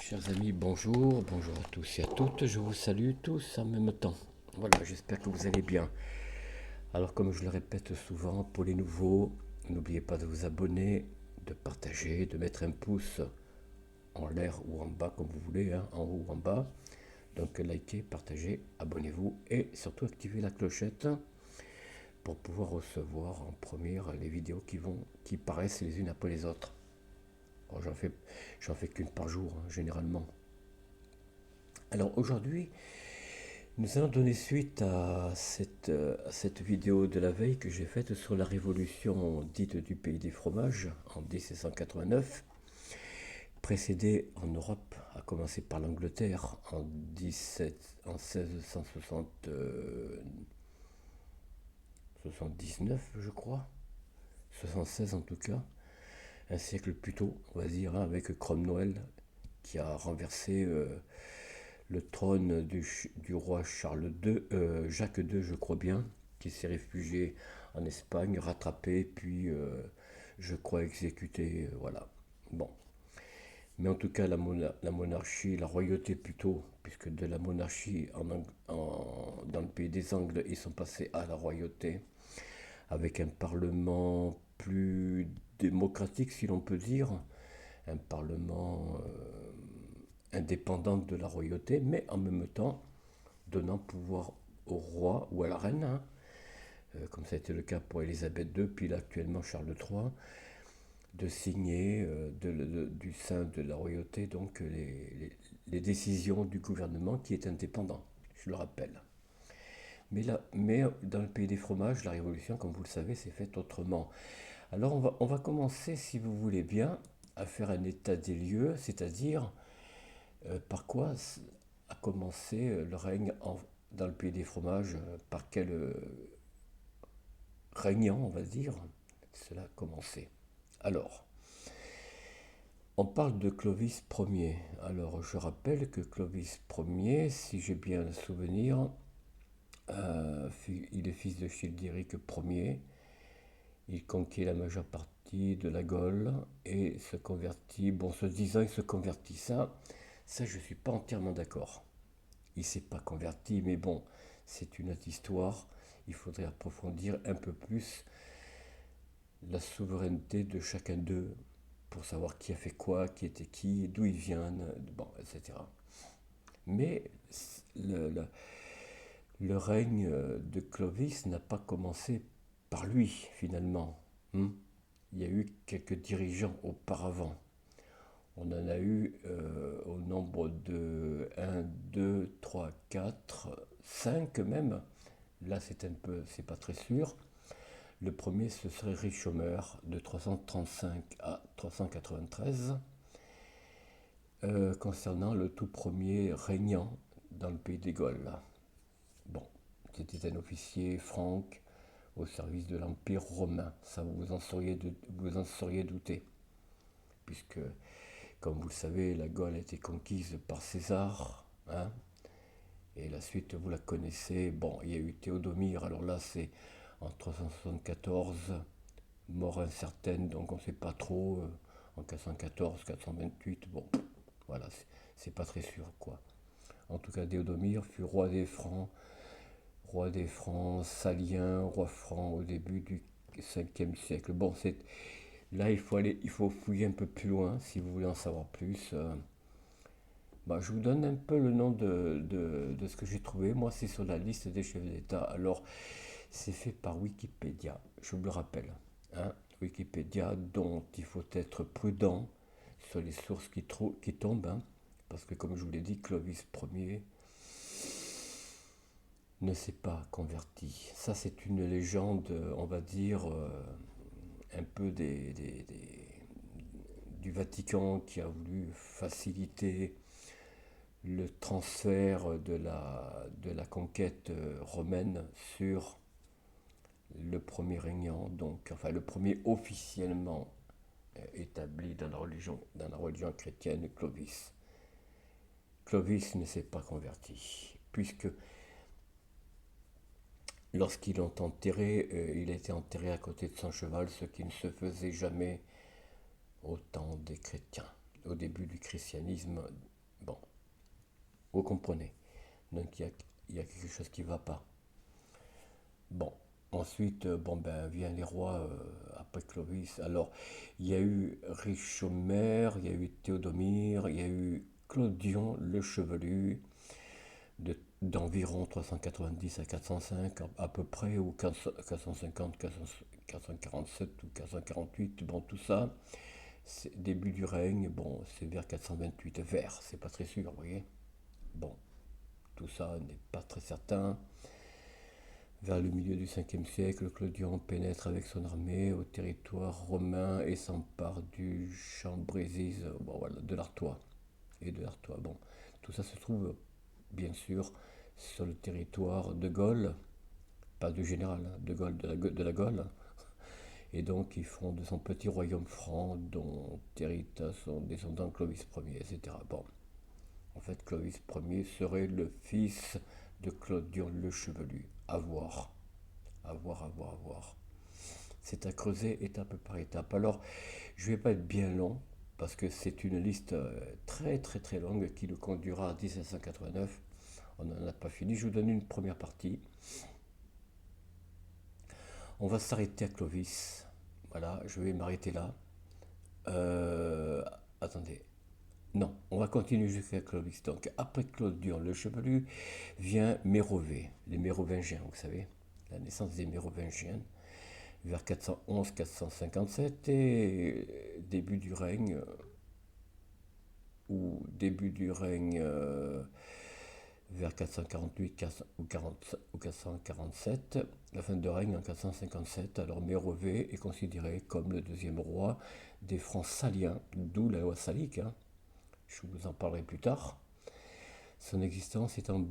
Chers amis, bonjour, bonjour à tous et à toutes, je vous salue tous en même temps. Voilà, j'espère que vous allez bien. Alors comme je le répète souvent, pour les nouveaux, n'oubliez pas de vous abonner, de partager, de mettre un pouce en l'air ou en bas comme vous voulez, hein, en haut ou en bas. Donc likez, partagez, abonnez-vous et surtout activez la clochette pour pouvoir recevoir en première les vidéos qui paraissent les unes après les autres. Bon, j'en fais qu'une par jour, hein, généralement. Alors aujourd'hui, nous allons donner suite à cette vidéo de la veille que j'ai faite sur la révolution dite du pays des fromages en 1789, précédée en Europe, à commencer par l'Angleterre en 1679, je crois, 76 en tout cas, un siècle plus tôt, on va dire, hein, avec Cromwell qui a renversé le trône du roi Charles II, Jacques II, je crois bien, qui s'est réfugié en Espagne, rattrapé, puis je crois exécuté, voilà. Bon. Mais en tout cas, la monarchie, la royauté plutôt, puisque de la monarchie dans le pays des Angles, ils sont passés à la royauté, avec un parlement plus démocratique, si l'on peut dire, un parlement indépendante de la royauté, mais en même temps donnant pouvoir au roi ou à la reine, hein, comme ça a été le cas pour Élisabeth II, puis là actuellement Charles III, de signer du sein de la royauté donc les décisions du gouvernement qui est indépendant, je le rappelle. Mais dans le pays des fromages, la révolution, comme vous le savez, s'est faite autrement. Alors on va commencer, si vous voulez bien, à faire un état des lieux, c'est-à-dire par quoi a commencé le règne dans le pays des fromages, par quel régnant, on va dire, cela a commencé. Alors, on parle de Clovis Ier. Alors, je rappelle que Clovis Ier, si j'ai bien le souvenir, il est fils de Childéric Ier. Il conquiert la majeure partie de la Gaule et se convertit. Bon, se disant, il se convertit. Ça, je ne suis pas entièrement d'accord. Il ne s'est pas converti, mais bon, c'est une autre histoire. Il faudrait approfondir un peu plus la souveraineté de chacun d'eux pour savoir qui a fait quoi, qui était qui, d'où ils viennent, bon, etc. Mais le, le, le règne de Clovis n'a pas commencé par lui, finalement. Il y a eu quelques dirigeants auparavant. On en a eu au nombre de 1, 2, 3, 4, 5 même. Là, c'est pas très sûr. Le premier, ce serait Richomer, de 335 à 393, concernant le tout premier régnant dans le pays des Gaules. Bon, c'était un officier franc au service de l'Empire romain. Ça, vous en seriez douté, puisque, comme vous le savez, la Gaule a été conquise par César, hein, et la suite, vous la connaissez. Bon, il y a eu Théodomire, alors là, c'est en 374, mort incertaine, donc on ne sait pas trop, en 414, 428, bon, voilà, c'est pas très sûr, quoi. En tout cas, Théodomire fut roi des Francs, salien, roi franc au début du 5e siècle. Bon, là, il faut fouiller un peu plus loin si vous voulez en savoir plus. Bah, je vous donne un peu le nom de ce que j'ai trouvé. Moi, c'est sur la liste des chefs d'État. Alors, c'est fait par Wikipédia, je vous le rappelle, hein. Wikipédia, dont il faut être prudent sur les sources qui tombent, hein, parce que comme je vous l'ai dit, Clovis Ier ne s'est pas converti. Ça, c'est une légende, on va dire, un peu du Vatican qui a voulu faciliter le transfert de la conquête romaine sur le premier régnant, donc, enfin le premier officiellement établi dans la religion chrétienne, Clovis. Clovis ne s'est pas converti, puisque lorsqu'ils l'ont enterré, il a été enterré à côté de son cheval, ce qui ne se faisait jamais au temps des chrétiens, au début du christianisme, Bon, vous comprenez. Donc il y a quelque chose qui ne va pas. Bon, ensuite, bon ben, vient les rois après Clovis. Alors, il y a eu Richomer, il y a eu Théodomir, il y a eu Clodion le Chevelu, d'environ 390 à 405 à peu près, ou 450, 447 ou 448, bon tout ça, c'est début du règne, bon c'est vers 428, vers, c'est pas très sûr, vous voyez. Bon, tout ça n'est pas très certain. Vers le milieu du 5e siècle, Clodion pénètre avec son armée au territoire romain et s'empare du Chambrésis, bon, voilà, de l'Artois et de l'Artois. Bon, tout ça se trouve bien sûr sur le territoire de Gaule, pas du général, hein, de Gaule, de la Gaule. Et donc il fonde son petit royaume franc dont hérite son descendant Clovis Ier, etc. Bon, en fait Clovis Ier serait le fils de Clodion le Chevelu. À voir. À voir, à voir, à voir. C'est à creuser étape par étape. Alors, je ne vais pas être bien long, parce que c'est une liste très très très longue qui nous conduira à 1789. On n'en a pas fini. Je vous donne une première partie. On va s'arrêter à Clovis. Voilà, je vais m'arrêter là. Euh, Attendez. Non, on va continuer jusqu'à Clovis. Donc, après Clodion le Chevelu, vient Mérové, les Mérovingiens, vous savez, la naissance des Mérovingiens, vers 411-457, et début du règne, ou début du règne vers 448 ou 447, la fin de règne en 457. Alors Mérové est considéré comme le deuxième roi des Francs saliens, d'où la loi salique, hein. Je vous en parlerai plus tard. Son existence étant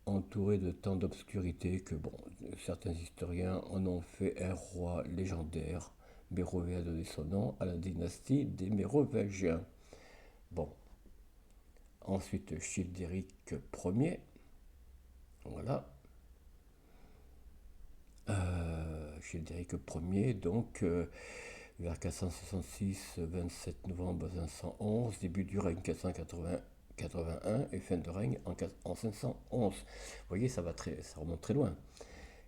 entourée de tant d'obscurité que bon, certains historiens en ont fait un roi légendaire. Mérové a donné son nom à la dynastie des Mérovingiens. Bon, ensuite Childéric Ier, voilà. Childéric Ier, donc vers 466, 27 novembre 511, début du règne 481 et fin de règne en 511. Vous voyez, ça remonte très loin.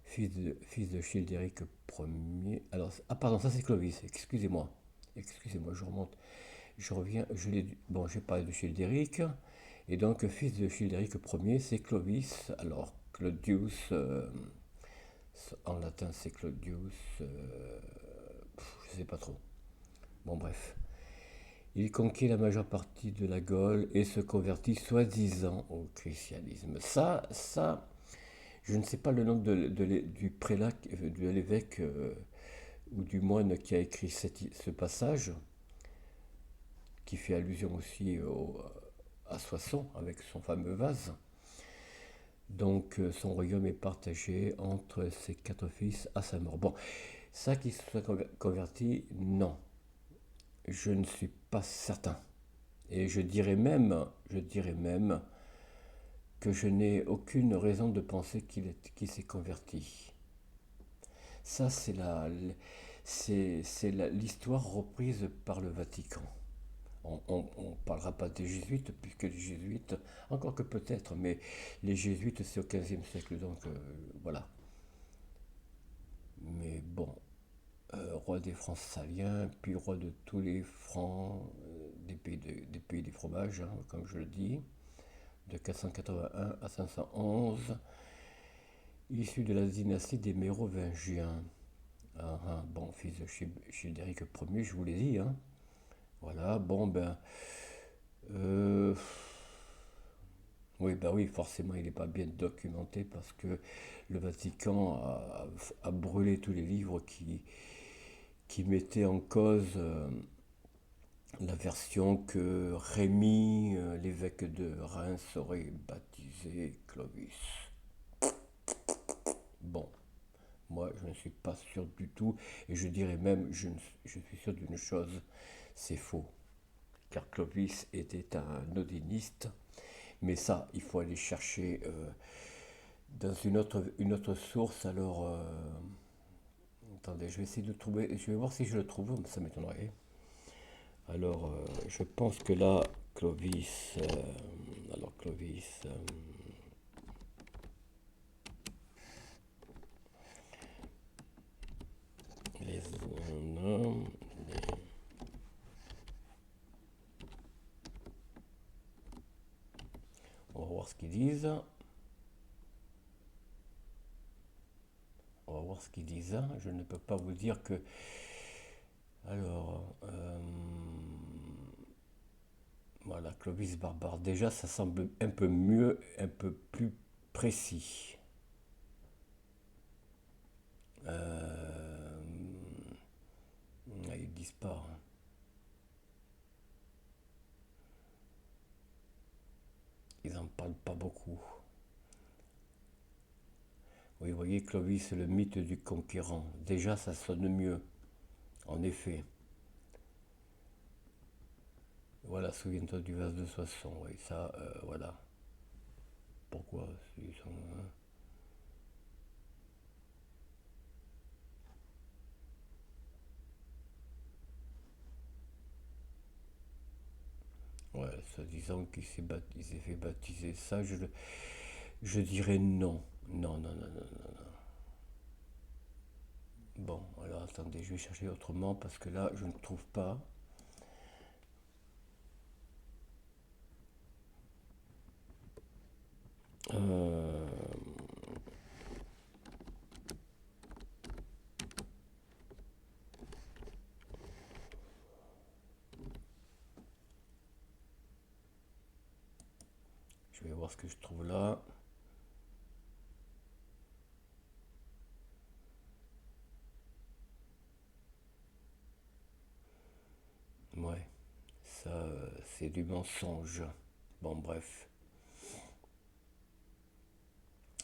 Fils de Childéric Ier. Alors, ah pardon, ça c'est Clovis, excusez-moi. Excusez-moi, je remonte. Je reviens, bon, j'ai parlé de Childéric. Et donc, fils de Childéric Ier, c'est Clovis. Alors, Claudius, en latin c'est Claudius, je sais pas trop. Bon, bref. Il conquiert la majeure partie de la Gaule et se convertit soi-disant au christianisme. Ça, je ne sais pas le nom du prélat, de l'évêque ou du moine qui a écrit ce passage, qui fait allusion aussi à Soissons avec son fameux vase. Donc son royaume est partagé entre ses quatre fils à sa mort. Bon, ça qui se soit converti, non, je ne suis pas certain. Et je dirais même que je n'ai aucune raison de penser qu'il s'est converti. Ça, c'est l'histoire reprise par le Vatican. On ne parlera pas des jésuites, puisque les jésuites, encore que peut-être, mais les jésuites, c'est au XVe siècle, donc voilà. Mais bon, roi des Francs saliens, puis roi de tous les Francs, des pays des fromages, hein, comme je le dis, de 481 à 511, issu de la dynastie des Mérovingiens. Ah, ah, bon, fils de Childéric Ier, je vous l'ai dit, hein. Voilà, bon, ben, euh, oui, bah oui, forcément, il n'est pas bien documenté parce que le Vatican a brûlé tous les livres qui mettaient en cause la version que Rémy, l'évêque de Reims, aurait baptisé Clovis. Bon, moi, je ne suis pas sûr du tout, et je dirais même, je suis sûr d'une chose, c'est faux. Car Clovis était un odiniste, mais ça, il faut aller chercher dans une autre source. Alors, attendez, je vais essayer de trouver, je vais voir si je le trouve, ça m'étonnerait. Alors, je pense que là, Clovis, alors Clovis, les, non, on va voir ce qu'ils disent. On va voir ce qu'ils disent. Je ne peux pas vous dire que. Alors, voilà, Clovis barbare. Déjà, ça semble un peu mieux, un peu plus précis. Ils disent pas, hein. Ils en parlent pas beaucoup. Oui, vous voyez, Clovis, le mythe du conquérant. Déjà, ça sonne mieux, en effet. Voilà, souviens-toi du vase de Soissons. Oui, ça, voilà. Pourquoi ils sont, hein. Ouais, soi-disant il s'est fait baptiser. Ça, je dirais non. Non, non, non, non. Bon, alors attendez, je vais chercher autrement parce que là, je ne trouve pas. Euh, je vais voir ce que je trouve là. Ouais, ça, c'est du mensonge. Bon, bref.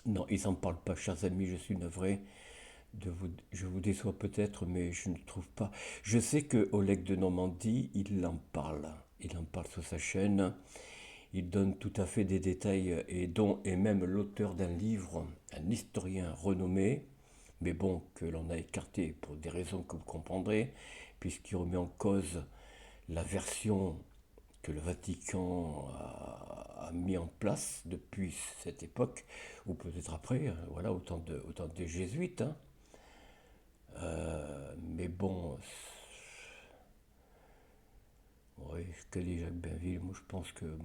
Non, ils n'en parlent pas, chers amis, je suis navré. Je vous déçois peut-être, mais je ne trouve pas. Je sais que Oleg de Normandie, il en parle. Il en parle sur sa chaîne. Il donne tout à fait des détails et dont est même l'auteur d'un livre, un historien renommé, mais bon, que l'on a écarté pour des raisons que vous comprendrez, puisqu'il remet en cause la version que le Vatican a mis en place depuis cette époque, ou peut-être après, hein, voilà, autant de jésuites, hein. Mais bon, ouais, ce que dit Jacques Bainville, moi je pense que.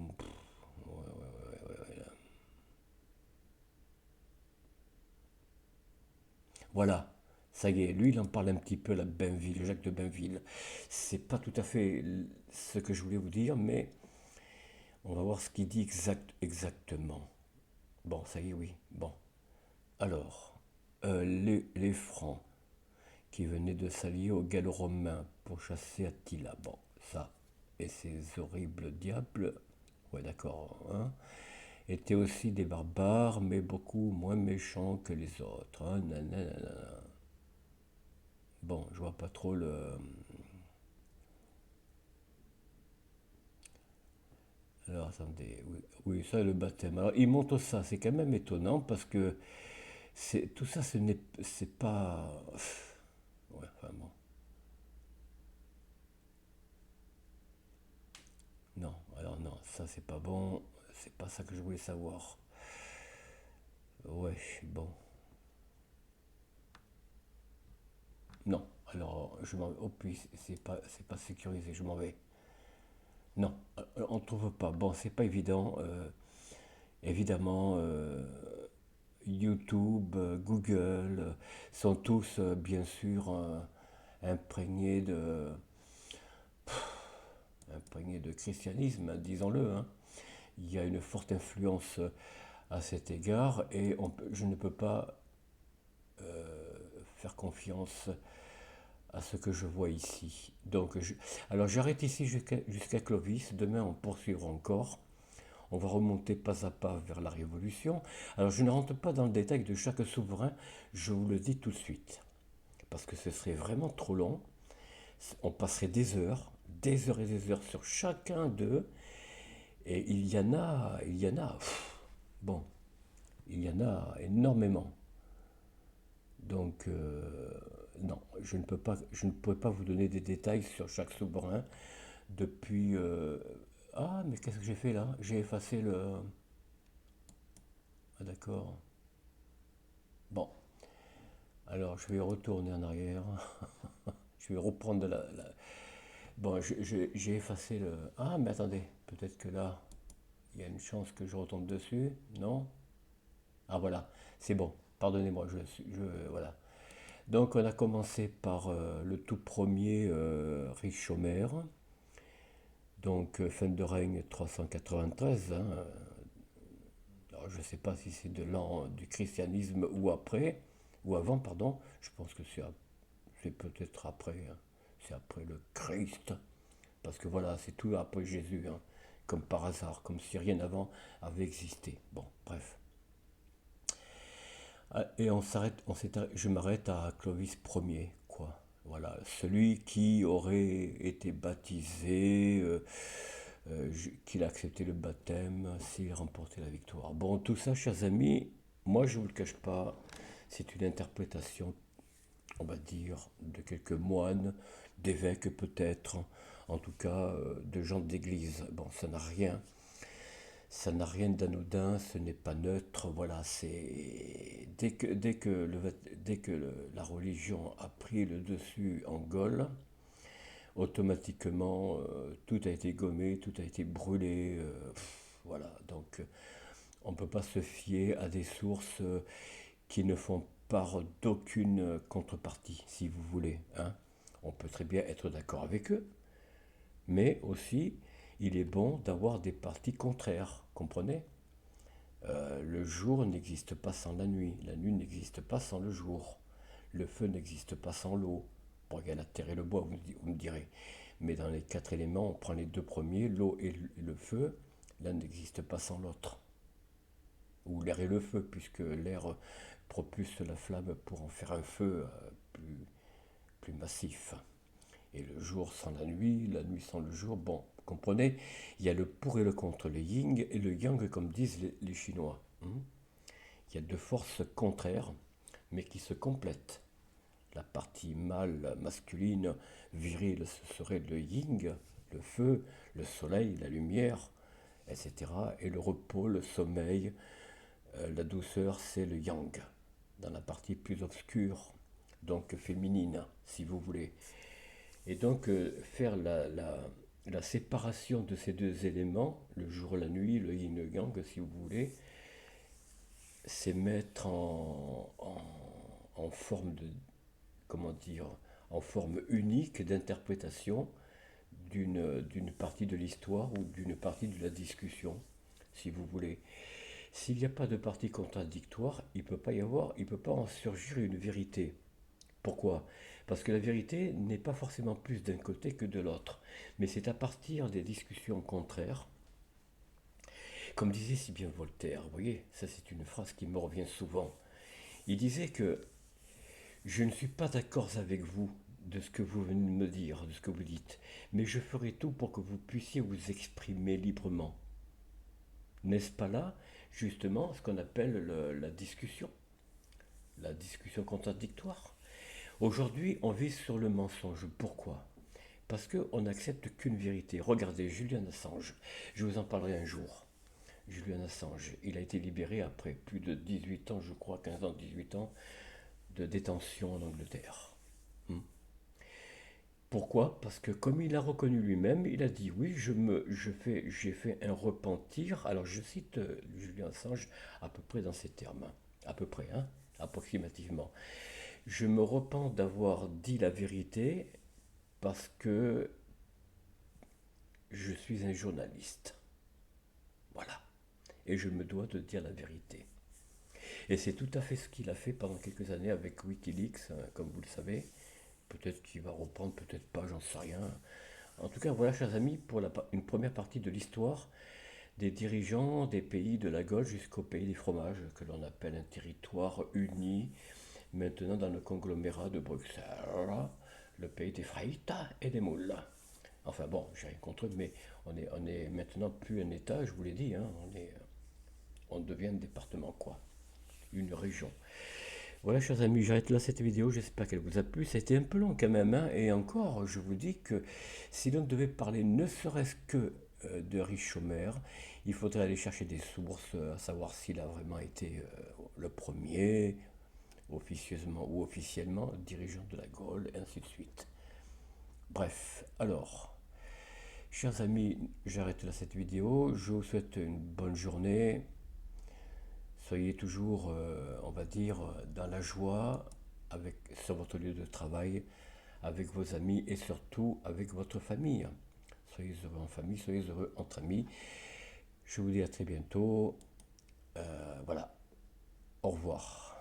Voilà, ça y est, lui il en parle un petit peu, la Bainville, Jacques de Bainville. C'est pas tout à fait ce que je voulais vous dire, mais on va voir ce qu'il dit exactement. Bon, ça y est, oui. Bon. Alors, les Francs qui venaient de s'allier aux Gallo-Romains pour chasser Attila. Bon, ça, et ces horribles diables, ouais, d'accord, hein, étaient aussi des barbares, mais beaucoup moins méchants que les autres, hein, nanana. Bon, je vois pas trop le. Alors attendez, oui, oui, ça le baptême. Alors il montre ça, c'est quand même étonnant parce que tout ça, c'est pas. Ouais, enfin bon, non, alors non, ça c'est pas bon, c'est pas ça que je voulais savoir. Ouais, bon, non, alors je m'en vais. Oh puis c'est pas sécurisé, je m'en vais. Non, on trouve pas. Bon, c'est pas évident. Évidemment, YouTube, Google sont tous bien sûr imprégnés de, imprégné de christianisme, disons-le, hein. Il y a une forte influence à cet égard et je ne peux pas faire confiance à ce que je vois ici. Alors j'arrête ici jusqu'à Clovis, demain on poursuivra encore. On va remonter pas à pas vers la Révolution. Alors je ne rentre pas dans le détail de chaque souverain, je vous le dis tout de suite, parce que ce serait vraiment trop long. On passerait des heures et des heures sur chacun d'eux, et il y en a, bon, il y en a énormément. Donc, non, je ne pourrais pas vous donner des détails sur chaque souverain depuis Ah, mais qu'est-ce que j'ai fait là? J'ai effacé le... Ah, d'accord. Bon, alors je vais retourner en arrière. Je vais reprendre Bon, j'ai effacé le... Ah, mais attendez, peut-être que là, il y a une chance que je retombe dessus. Non? Ah, voilà, c'est bon. Pardonnez-moi, voilà. Donc, on a commencé par le tout premier riche Homer. Donc, fin de règne 393. Hein. Alors, je ne sais pas si c'est de l'an du christianisme ou après, ou avant, pardon. Je pense que c'est peut-être après. Hein. C'est après le Christ. Parce que voilà, c'est tout après Jésus. Hein. Comme par hasard, comme si rien avant avait existé. Bon, bref. Ah, et je m'arrête à Clovis Ier, quoi. Voilà, celui qui aurait été baptisé, qu'il a accepté le baptême s'il remportait la victoire. Bon, tout ça, chers amis, moi je ne vous le cache pas, c'est une interprétation, on va dire, de quelques moines, d'évêques peut-être, en tout cas de gens d'église. Bon, ça n'a rien d'anodin, ce n'est pas neutre, voilà, c'est... la religion a pris le dessus en Gaule, automatiquement, tout a été gommé, tout a été brûlé, voilà, donc on ne peut pas se fier à des sources qui ne font part d'aucune contrepartie, si vous voulez, hein. On peut très bien être d'accord avec eux, mais aussi, il est bon d'avoir des parties contraires, comprenez? Le jour n'existe pas sans la nuit n'existe pas sans le jour, le feu n'existe pas sans l'eau. Bon, il y a la terre et le bois, vous me direz. Mais dans les quatre éléments, on prend les deux premiers, l'eau et le feu, l'un n'existe pas sans l'autre. Ou l'air et le feu, puisque l'air propulse la flamme pour en faire un feu plus, plus massif. Et le jour sans la nuit sans le jour, bon, vous comprenez, il y a le pour et le contre, le yin et le yang, comme disent les Chinois. Il y a deux forces contraires, mais qui se complètent. La partie mâle, masculine, virile, ce serait le yin, le feu, le soleil, la lumière, etc. Et le repos, le sommeil, la douceur, c'est le yang, dans la partie plus obscure, donc féminine, si vous voulez. Et donc, faire la séparation de ces deux éléments, le jour et la nuit, le yin et le yang, si vous voulez, c'est mettre en forme de, comment dire, en forme unique d'interprétation d'une partie de l'histoire ou d'une partie de la discussion, si vous voulez. S'il n'y a pas de partie contradictoire, il peut pas en surgir une vérité. Pourquoi? Parce que la vérité n'est pas forcément plus d'un côté que de l'autre, mais c'est à partir des discussions contraires, comme disait si bien Voltaire, vous voyez, ça c'est une phrase qui me revient souvent. Il disait que je ne suis pas d'accord avec vous de ce que vous venez de me dire, de ce que vous dites, mais je ferai tout pour que vous puissiez vous exprimer librement. N'est-ce pas là, justement, ce qu'on appelle la discussion contradictoire? Aujourd'hui, on vit sur le mensonge. Pourquoi? Parce qu'on n'accepte qu'une vérité. Regardez, Julian Assange, je vous en parlerai un jour. Julian Assange, il a été libéré après plus de 18 ans, je crois, 15 ans, 18 ans de détention en Angleterre. Hmm. Pourquoi? Parce que comme il a reconnu lui-même, il a dit oui, j'ai fait un repentir. Alors je cite Julian Assange à peu près dans ces termes, hein. À peu près, hein, approximativement. Je me repens d'avoir dit la vérité parce que je suis un journaliste. Voilà. Et je me dois de dire la vérité. Et c'est tout à fait ce qu'il a fait pendant quelques années avec Wikileaks, hein, comme vous le savez. Peut-être qu'il va reprendre, peut-être pas, j'en sais rien. En tout cas, voilà, chers amis, pour une première partie de l'histoire des dirigeants des pays de la Gaule jusqu'au pays des fromages, que l'on appelle un territoire uni, maintenant dans le conglomérat de Bruxelles, le pays des fraïtas et des moules. Enfin bon, j'ai rien contre eux, mais on est maintenant plus un État, je vous l'ai dit, hein, on devient un département, quoi, une région. Voilà, chers amis, j'arrête là cette vidéo, j'espère qu'elle vous a plu. C'était un peu long quand même, hein, et encore, je vous dis que si l'on devait parler ne serait-ce que de Richomer. Il faudrait aller chercher des sources, à savoir s'il a vraiment été le premier, officieusement ou officiellement, dirigeant de la Gaule, et ainsi de suite. Bref, alors, chers amis, j'arrête là cette vidéo. Je vous souhaite une bonne journée. Soyez toujours, on va dire, dans la joie avec, sur votre lieu de travail, avec vos amis et surtout avec votre famille. Soyez heureux en famille, soyez heureux entre amis. Je vous dis à très bientôt. Voilà, au revoir.